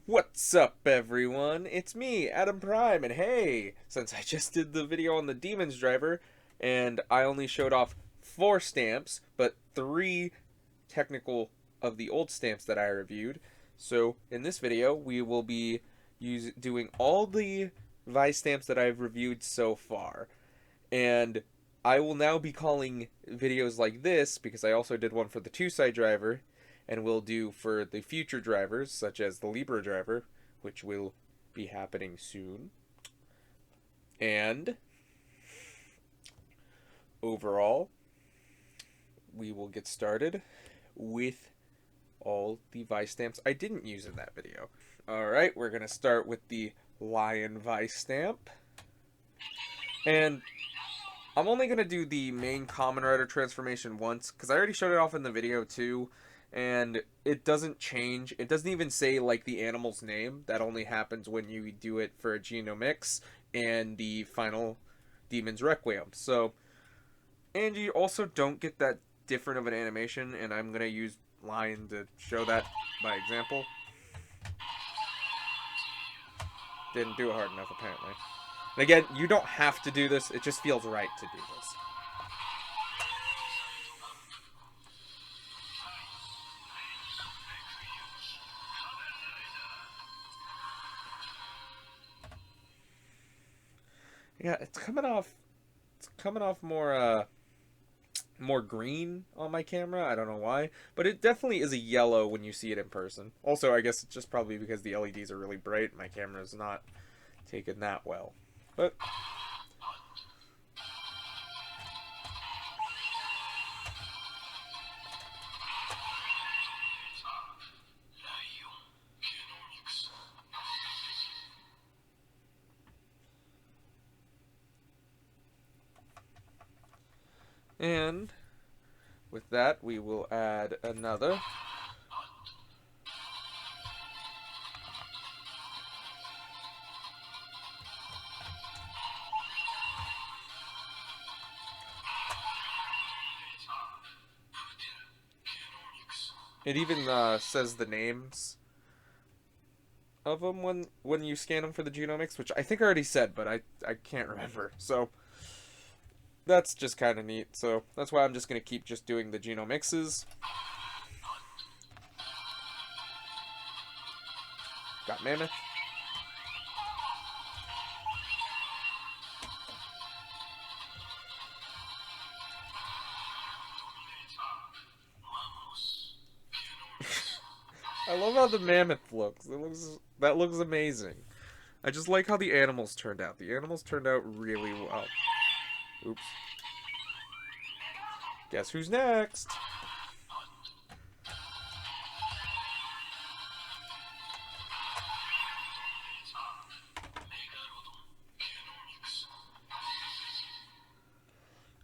What's up, everyone? It's me, Adam Prime, and hey, since I just did the video on the Demons Driver, and I only showed off 4 stamps, but 3 technical of the old stamps that I reviewed, so in this video, we will be doing all the Vistamps that I've reviewed so far, and I will now be calling videos like this, because I also did one for the 2-side driver, and will do for the future drivers, such as the Libra driver, which will be happening soon. And overall, we will get started with all the Vistamps I didn't use in that video. Alright, we're going to start with the Lion Vistamp. And I'm only going to do the main Common Rider transformation once, because I already showed it off in the video too. And it doesn't change. It doesn't even say like the animal's name. That only happens when you do it for a Genomix and the final Demon's Requiem. So, and you also don't get that different of an animation, and I'm gonna use Lion to show that by example. Didn't do it hard enough apparently. And again, you don't have to do this. It just feels right to do this. Yeah, it's coming off more green on my camera. I don't know why, but it definitely is a yellow when you see it in person. Also, I guess it's just probably because the LEDs are really bright. My camera's not taken that well. But and with that, we will add another. It even says the names of them when you scan them for the genomics, which I think I already said, but I can't remember. So that's just kind of neat. So that's why I'm just going to keep just doing the genomixes. Got Mammoth. I love how the Mammoth looks. That looks amazing. I just like how the animals turned out. The animals turned out really well. Oops. Guess who's next?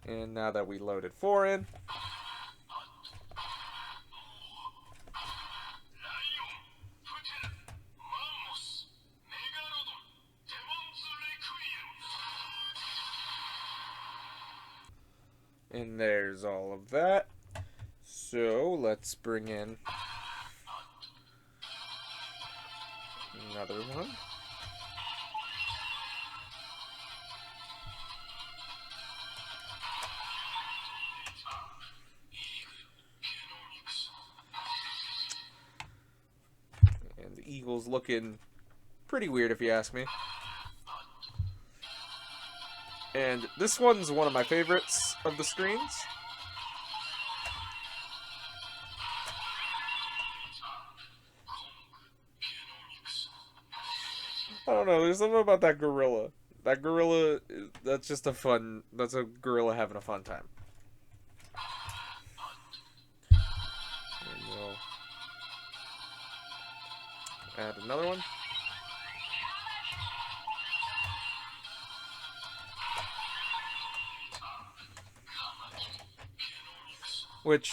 And now that we loaded 4 in, and there's all of that. So let's bring in another one. And the eagle's looking pretty weird if you ask me. And this one's one of my favorites of the screens. I don't know, there's something about that gorilla. That gorilla, that's just that's a gorilla having a fun time. And we'll add another one. Which,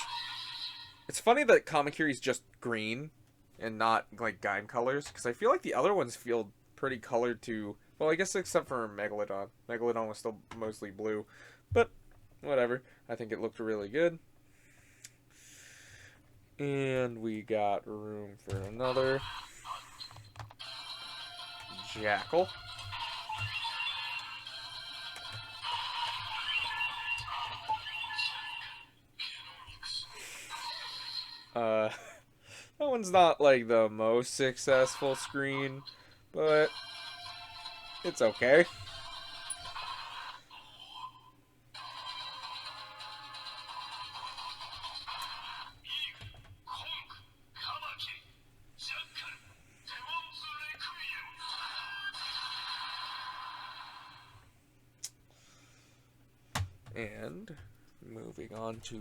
it's funny that Kamakire's just green and not like Gaim colors, because I feel like the other ones feel pretty colored too. Well, I guess except for Megalodon. Megalodon was still mostly blue, but whatever. I think it looked really good. And we got room for another. Jackal. Uh, that one's not like the most successful screen, but it's okay. And moving on to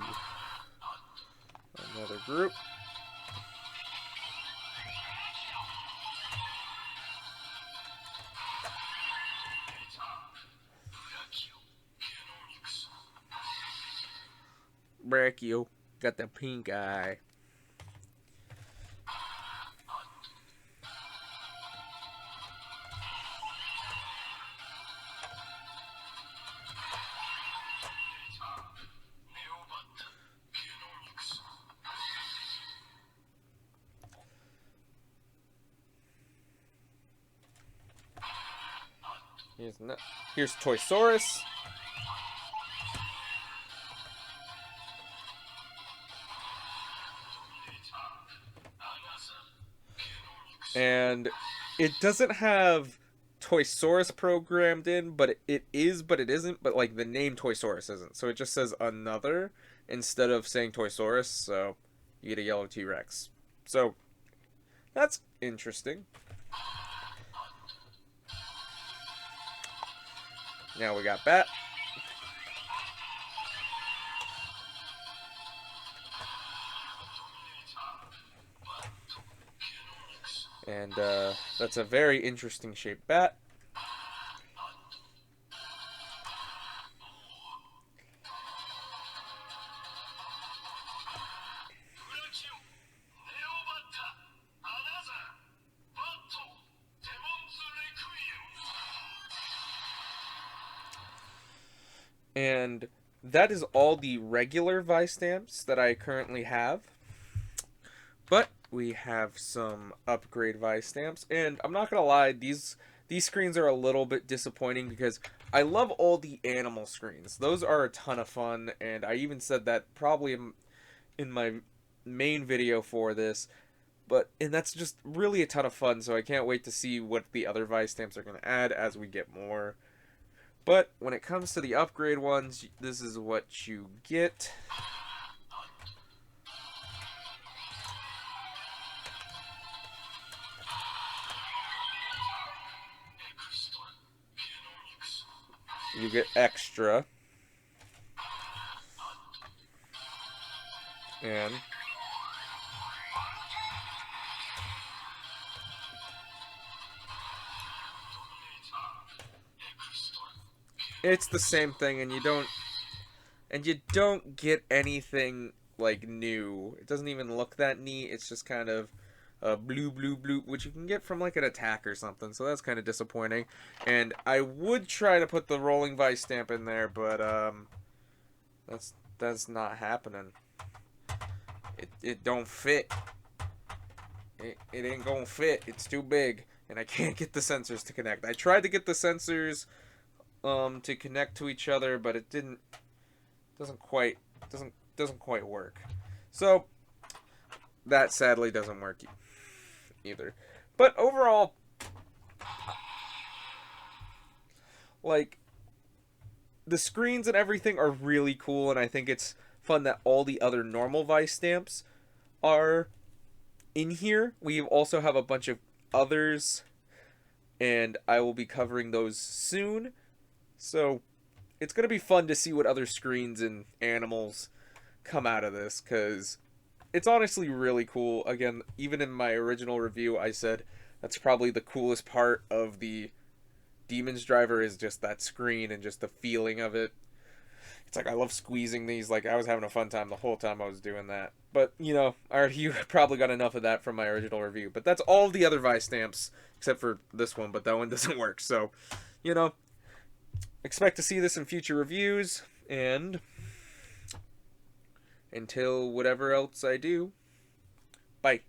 another group. Brachio. Got the pink eye. Here's Toysaurus. And it doesn't have Toysaurus programmed in, but it is, but it isn't. But like the name Toysaurus isn't, so it just says another instead of saying Toysaurus. So you get a yellow T-Rex. So that's interesting. Now we got Bat. And that's a very interesting shaped bat. And that is all the regular Vistamps that I currently have. But we have some upgrade Vistamps, and I'm not gonna lie, these screens are a little bit disappointing because I love all the animal screens. Those are a ton of fun, and I even said that probably in my main video for this. And that's just really a ton of fun, so I can't wait to see what the other Vistamps are going to add as we get more. But when it comes to the upgrade ones, this is what you get. You get extra. And it's the same thing, and you don't get anything like new. It doesn't even look that neat. It's just kind of blue, which you can get from like an attack or something. So that's kind of disappointing. And I would try to put the rolling Vistamp in there, but that's not happening. It don't fit. It ain't gonna fit. It's too big, and I can't get the sensors to connect. I tried to get the sensors to connect to each other, but it doesn't quite work. So that sadly doesn't work either. But overall, like, the screens and everything are really cool, and I think it's fun that all the other normal Vistamps are in here. We also have a bunch of others, and I will be covering those soon. So it's going to be fun to see what other screens and animals come out of this, because it's honestly really cool. Again, even in my original review, I said that's probably the coolest part of the Demon's Driver is just that screen and just the feeling of it. It's like I love squeezing these. Like, I was having a fun time the whole time I was doing that. But, you probably got enough of that from my original review. But that's all the other Vistamps, except for this one, but that one doesn't work. So, expect to see this in future reviews, and until whatever else I do, bye.